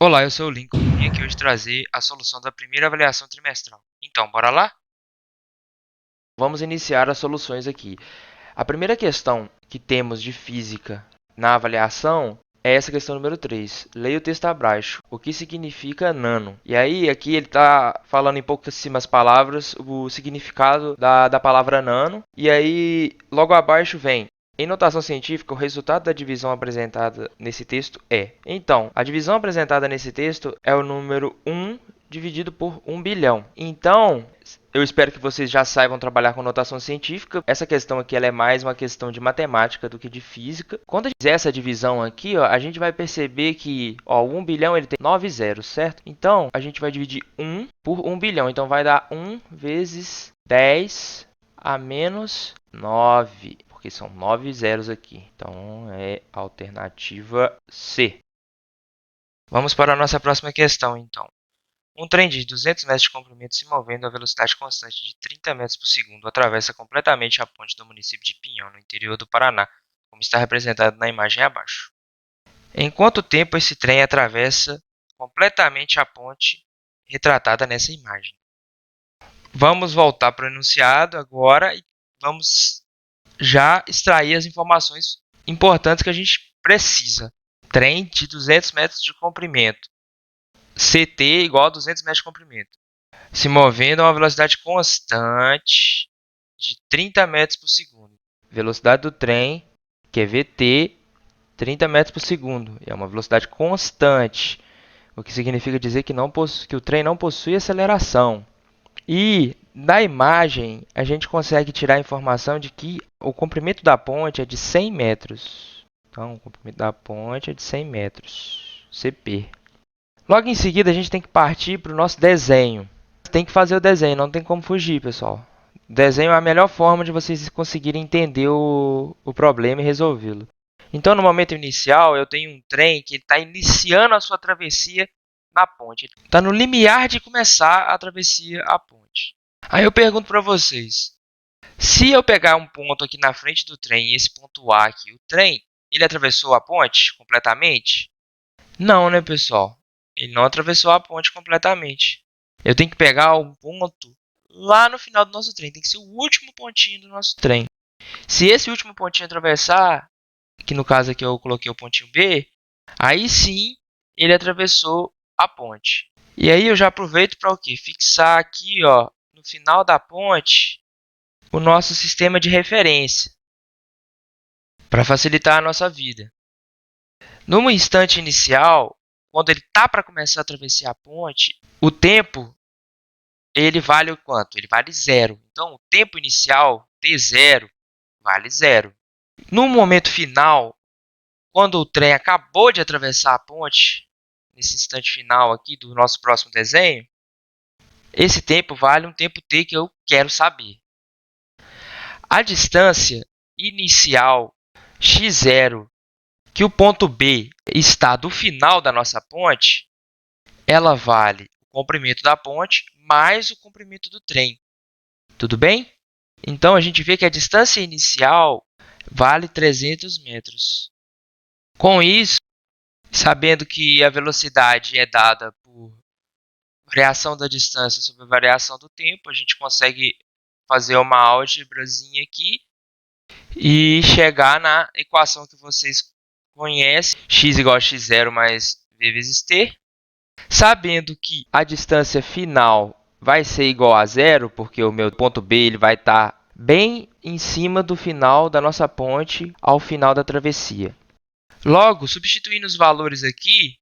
Olá, eu sou o Lincoln e vim aqui hoje trazer a solução da primeira avaliação trimestral. Então, bora lá? Vamos iniciar as soluções aqui. A primeira questão que temos de física na avaliação é essa questão número 3. Leia o texto abaixo. O que significa nano? E aí, aqui ele está falando em pouquíssimas palavras o significado da palavra nano. E aí, logo abaixo vem: em notação científica, o resultado da divisão apresentada nesse texto é. Então, a divisão apresentada nesse texto é o número 1 dividido por 1 bilhão. Então, eu espero que vocês já saibam trabalhar com notação científica. Essa questão aqui ela é mais uma questão de matemática do que de física. Quando a gente fizer essa divisão aqui, ó, a gente vai perceber que o 1 bilhão ele tem 9 zeros, certo? Então, a gente vai dividir 1 por 1 bilhão. Então, vai dar 1 vezes 10 a menos 9, porque são 9 zeros aqui. Então, é a alternativa C. Vamos para a nossa próxima questão, então. Um trem de 200 metros de comprimento se movendo a velocidade constante de 30 metros por segundo atravessa completamente a ponte do município de Pinhão, no interior do Paraná, como está representado na imagem abaixo. Em quanto tempo esse trem atravessa completamente a ponte retratada nessa imagem? Vamos voltar para o enunciado agora e vamos já extrair as informações importantes que a gente precisa. Trem de 200 metros de comprimento. CT igual a 200 metros de comprimento. Se movendo a uma velocidade constante de 30 metros por segundo. Velocidade do trem, que é VT, 30 metros por segundo. É uma velocidade constante, o que significa dizer que o trem não possui aceleração. E da imagem, a gente consegue tirar a informação de que o comprimento da ponte é de 100 metros. Então, o comprimento da ponte é de 100 metros, CP. Logo em seguida, a gente tem que partir para o nosso desenho. Tem que fazer o desenho, não tem como fugir, pessoal. Desenho é a melhor forma de vocês conseguirem entender o problema e resolvê-lo. Então, no momento inicial, eu tenho um trem que está iniciando a sua travessia na ponte. Ele está no limiar de começar a travessia à ponte. Aí eu pergunto para vocês, se eu pegar um ponto aqui na frente do trem, e esse ponto A aqui, o trem, ele atravessou a ponte completamente? Não, né, pessoal? Ele não atravessou a ponte completamente. Eu tenho que pegar um ponto lá no final do nosso trem. Tem que ser o último pontinho do nosso trem. Se esse último pontinho atravessar, que no caso aqui eu coloquei o pontinho B, aí sim ele atravessou a ponte. E aí eu já aproveito para o quê? Fixar aqui, ó, no final da ponte, o nosso sistema de referência, para facilitar a nossa vida. No instante inicial, quando ele está para começar a atravessar a ponte, o tempo ele vale o quanto? Ele vale zero. Então, o tempo inicial, t0, vale zero. No momento final, quando o trem acabou de atravessar a ponte, nesse instante final aqui do nosso próximo desenho, esse tempo vale um tempo t que eu quero saber. A distância inicial x0, que o ponto B está do final da nossa ponte, ela vale o comprimento da ponte mais o comprimento do trem. Tudo bem? Então, a gente vê que a distância inicial vale 300 metros. Com isso, sabendo que a velocidade é dada por variação da distância sobre a variação do tempo, a gente consegue fazer uma álgebrazinha aqui e chegar na equação que vocês conhecem, x igual a x0 mais v vezes t. Sabendo que a distância final vai ser igual a zero, porque o meu ponto B ele vai estar bem em cima do final da nossa ponte ao final da travessia. Logo, substituindo os valores aqui,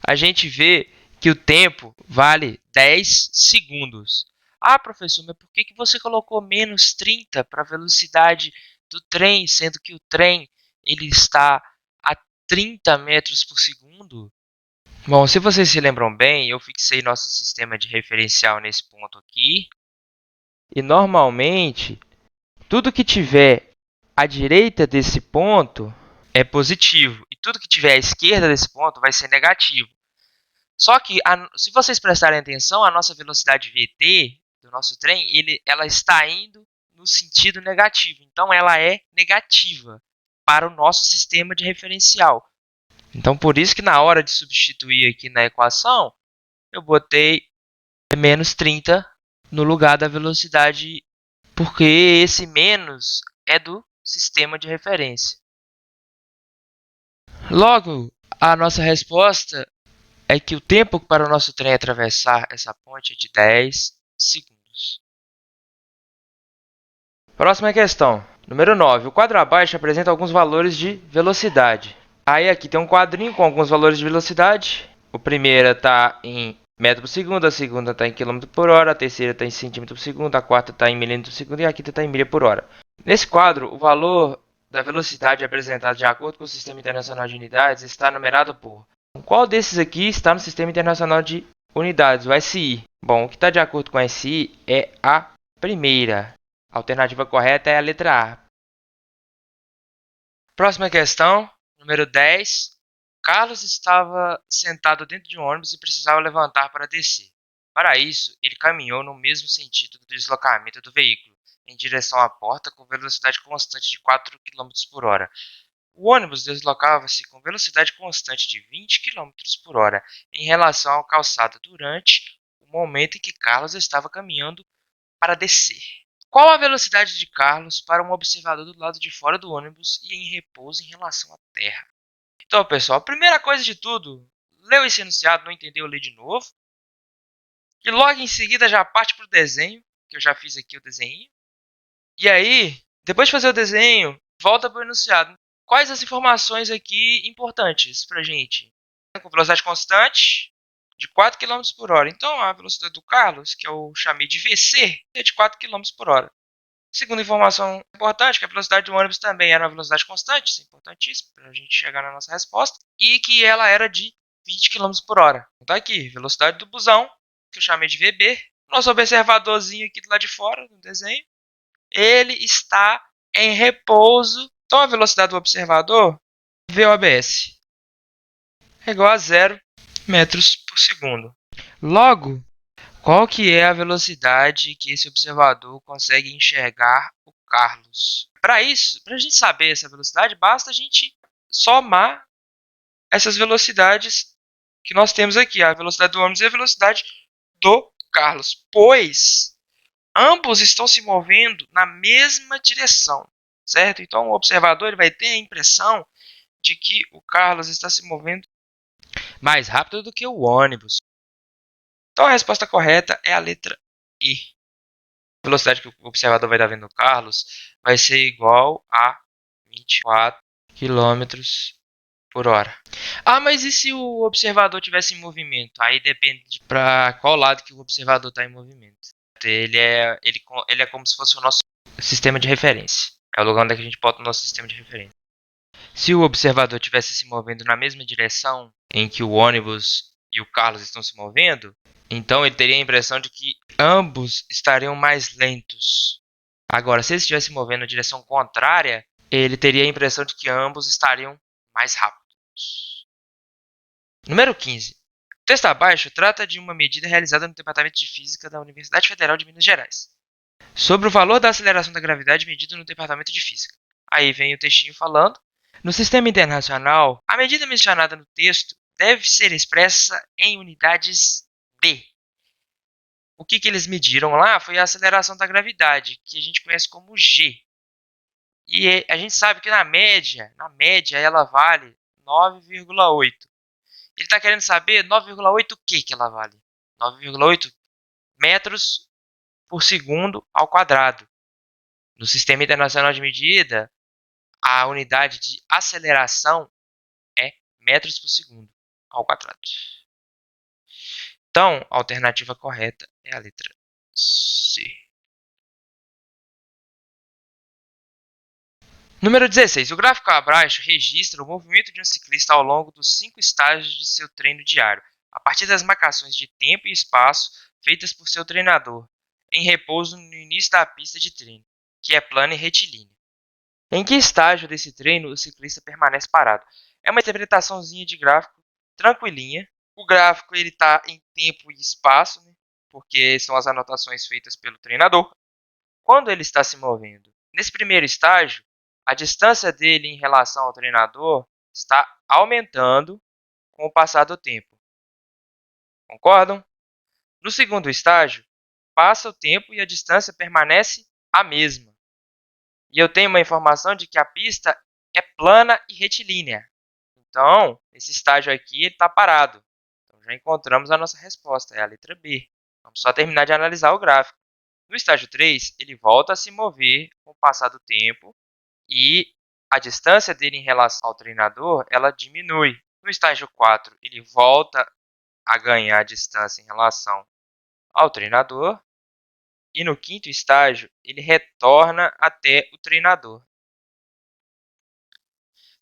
a gente vê que o tempo vale 10 segundos. Ah, professor, mas por que você colocou menos 30 para a velocidade do trem, sendo que o trem ele está a 30 metros por segundo? Bom, se vocês se lembram bem, eu fixei nosso sistema de referencial nesse ponto aqui. E normalmente, tudo que tiver à direita desse ponto é positivo. E tudo que tiver à esquerda desse ponto vai ser negativo. Só que, se vocês prestarem atenção, a nossa velocidade VT do nosso trem, ela está indo no sentido negativo. Então, ela é negativa para o nosso sistema de referencial. Então, por isso que na hora de substituir aqui na equação, eu botei menos 30 no lugar da velocidade, porque esse menos é do sistema de referência. Logo, a nossa resposta é que o tempo para o nosso trem atravessar essa ponte é de 10 segundos. Próxima questão. Número 9. O quadro abaixo apresenta alguns valores de velocidade. Aí aqui tem um quadrinho com alguns valores de velocidade. O primeiro está em metro por segundo, a segunda está em quilômetro por hora, a terceira está em centímetro por segundo, a quarta está em milímetro por segundo e a quinta está em milha por hora. Nesse quadro, o valor da velocidade apresentado de acordo com o Sistema Internacional de Unidades está numerado por... Qual desses aqui está no Sistema Internacional de Unidades, o SI? Bom, o que está de acordo com o SI é a primeira. A alternativa correta é a letra A. Próxima questão, número 10. Carlos estava sentado dentro de um ônibus e precisava levantar para descer. Para isso, ele caminhou no mesmo sentido do deslocamento do veículo, em direção à porta com velocidade constante de 4 km por hora. O ônibus deslocava-se com velocidade constante de 20 km por hora em relação à calçada durante o momento em que Carlos estava caminhando para descer. Qual a velocidade de Carlos para um observador do lado de fora do ônibus e em repouso em relação à Terra? Então, pessoal, a primeira coisa de tudo, leu esse enunciado, não entendeu, lê de novo. E logo em seguida já parte para o desenho, que eu já fiz aqui o desenho. E aí, depois de fazer o desenho, volta para o enunciado. Quais as informações aqui importantes para a gente? Com velocidade constante de 4 km por hora. Então, a velocidade do Carlos, que eu chamei de VC, é de 4 km por hora. Segunda informação importante, que a velocidade do ônibus também era uma velocidade constante, isso é importantíssimo para a gente chegar na nossa resposta, e que ela era de 20 km por hora. Então, aqui, velocidade do busão, que eu chamei de VB. Nosso observadorzinho aqui do lado de fora, no desenho, ele está em repouso. Então, a velocidade do observador, VOBS, é igual a 0 metros por segundo. Logo, qual que é a velocidade que esse observador consegue enxergar o Carlos? Para isso, para a gente saber essa velocidade, basta a gente somar essas velocidades que nós temos aqui, a velocidade do ônibus e a velocidade do Carlos, pois ambos estão se movendo na mesma direção, certo? Então o observador ele vai ter a impressão de que o Carlos está se movendo mais rápido do que o ônibus. Então a resposta correta é a letra E. A velocidade que o observador vai estar vendo o Carlos vai ser igual a 24 km por hora. Ah, mas e se o observador tivesse em movimento? Aí depende de para qual lado que o observador está em movimento. Ele é como se fosse o nosso sistema de referência. É o lugar onde a gente bota o nosso sistema de referência. Se o observador estivesse se movendo na mesma direção em que o ônibus e o Carlos estão se movendo, então ele teria a impressão de que ambos estariam mais lentos. Agora, se ele estivesse se movendo na direção contrária, ele teria a impressão de que ambos estariam mais rápidos. Número 15. O texto abaixo trata de uma medida realizada no Departamento de Física da Universidade Federal de Minas Gerais, sobre o valor da aceleração da gravidade medido no Departamento de Física. Aí vem o textinho falando. No sistema internacional, a medida mencionada no texto deve ser expressa em unidades B. O que eles mediram lá foi a aceleração da gravidade, que a gente conhece como G. E a gente sabe que na média ela vale 9,8. Ele está querendo saber 9,8 o que ela vale? 9,8 metros por segundo ao quadrado. No sistema internacional de medida, a unidade de aceleração é metros por segundo ao quadrado. Então, a alternativa correta é a letra C. Número 16. O gráfico abaixo registra o movimento de um ciclista ao longo dos 5 estágios de seu treino diário, a partir das marcações de tempo e espaço feitas por seu treinador, em repouso no início da pista de treino, que é plana e retilínea. Em que estágio desse treino o ciclista permanece parado? É uma interpretaçãozinha de gráfico tranquilinha. O gráfico está em tempo e espaço, né? Porque são as anotações feitas pelo treinador. Quando ele está se movendo? Nesse primeiro estágio, a distância dele em relação ao treinador está aumentando com o passar do tempo. Concordam? No segundo estágio, passa o tempo e a distância permanece a mesma. E eu tenho uma informação de que a pista é plana e retilínea. Então, esse estágio aqui está parado. Então, já encontramos a nossa resposta, é a letra B. Vamos só terminar de analisar o gráfico. No estágio 3, ele volta a se mover com o passar do tempo e a distância dele em relação ao treinador, ela diminui. No estágio 4, ele volta a ganhar distância em relação ao treinador. E no quinto estágio, ele retorna até o treinador.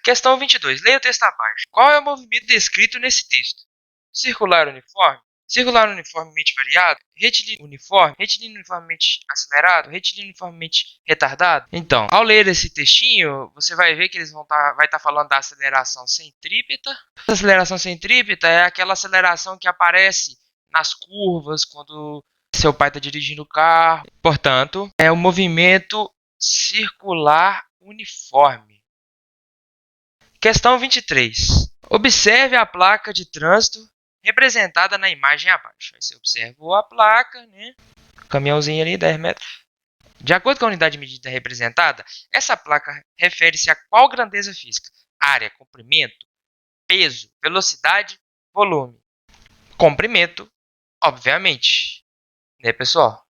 Questão 22. Leia o texto abaixo. Qual é o movimento descrito nesse texto? Circular uniforme? Circular uniformemente variado? Retilíneo uniforme? Retilíneo uniformemente acelerado? Retilíneo uniformemente retardado? Então, ao ler esse textinho, você vai ver que eles vai estar falando da aceleração centrípeta. A aceleração centrípeta é aquela aceleração que aparece nas curvas quando seu pai está dirigindo o carro. Portanto, é o movimento circular uniforme. Questão 23. Observe a placa de trânsito representada na imagem abaixo. Aí você observou a placa, né? Caminhãozinho ali, 10 metros. De acordo com a unidade de medida representada, essa placa refere-se a qual grandeza física? Área, comprimento, peso, velocidade, volume. Comprimento, obviamente. Né, pessoal?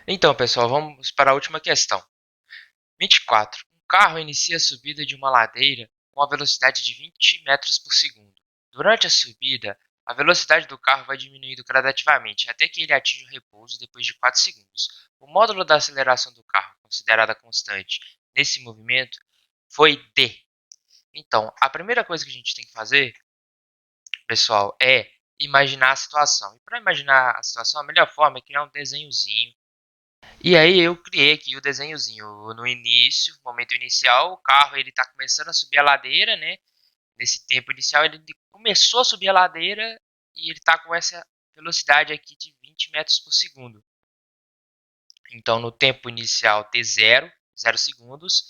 Então, pessoal, vamos para a última questão. 24. Um carro inicia a subida de uma ladeira com a velocidade de 20 metros por segundo. Durante a subida, a velocidade do carro vai diminuindo gradativamente até que ele atinja o repouso depois de 4 segundos. O módulo da aceleração do carro, considerada constante nesse movimento, foi D. Então, a primeira coisa que a gente tem que fazer, pessoal, é imaginar a situação. E para imaginar a situação, a melhor forma é criar um desenhozinho. E aí eu criei aqui o desenhozinho. No início, momento inicial, o carro ele está começando a subir a ladeira, né? Nesse tempo inicial ele começou a subir a ladeira e ele está com essa velocidade aqui de 20 metros por segundo. Então no tempo inicial T0, 0 segundos,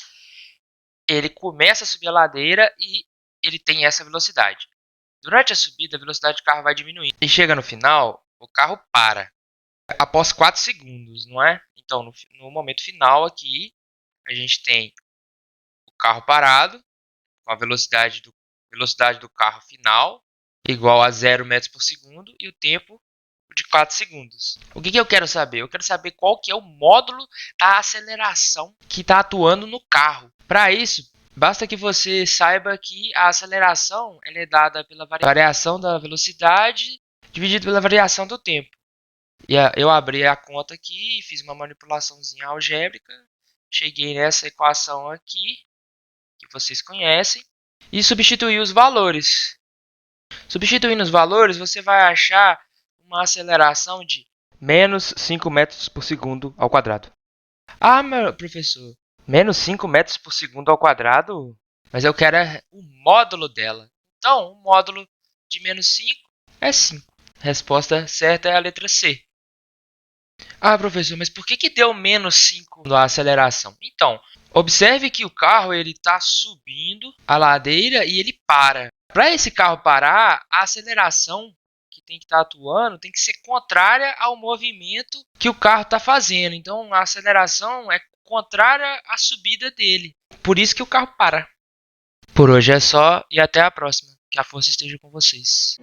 ele começa a subir a ladeira e ele tem essa velocidade. Durante a subida, a velocidade do carro vai diminuindo. E chega no final, o carro para. Após 4 segundos, não é? Então, no momento final aqui, a gente tem o carro parado, com a velocidade do carro final, igual a 0 metros por segundo, e o tempo de 4 segundos. O que eu quero saber? Eu quero saber qual que é o módulo da aceleração que está atuando no carro. Para isso, basta que você saiba que a aceleração ela é dada pela variação da velocidade dividido pela variação do tempo. E eu abri a conta aqui, fiz uma manipulaçãozinha algébrica, cheguei nessa equação aqui, que vocês conhecem, e substituí os valores. Substituindo os valores, você vai achar uma aceleração de menos 5 metros por segundo ao quadrado. Ah, meu professor, menos 5 metros por segundo ao quadrado? Mas eu quero o módulo dela. Então, o módulo de menos 5 é 5. Resposta certa é a letra C. Ah, professor, mas por que deu menos 5 na aceleração? Então, observe que o carro está subindo a ladeira e ele para. Para esse carro parar, a aceleração que tem que estar atuando tem que ser contrária ao movimento que o carro está fazendo. Então, a aceleração é contrária à subida dele. Por isso que o carro para. Por hoje é só e até a próxima. Que a força esteja com vocês.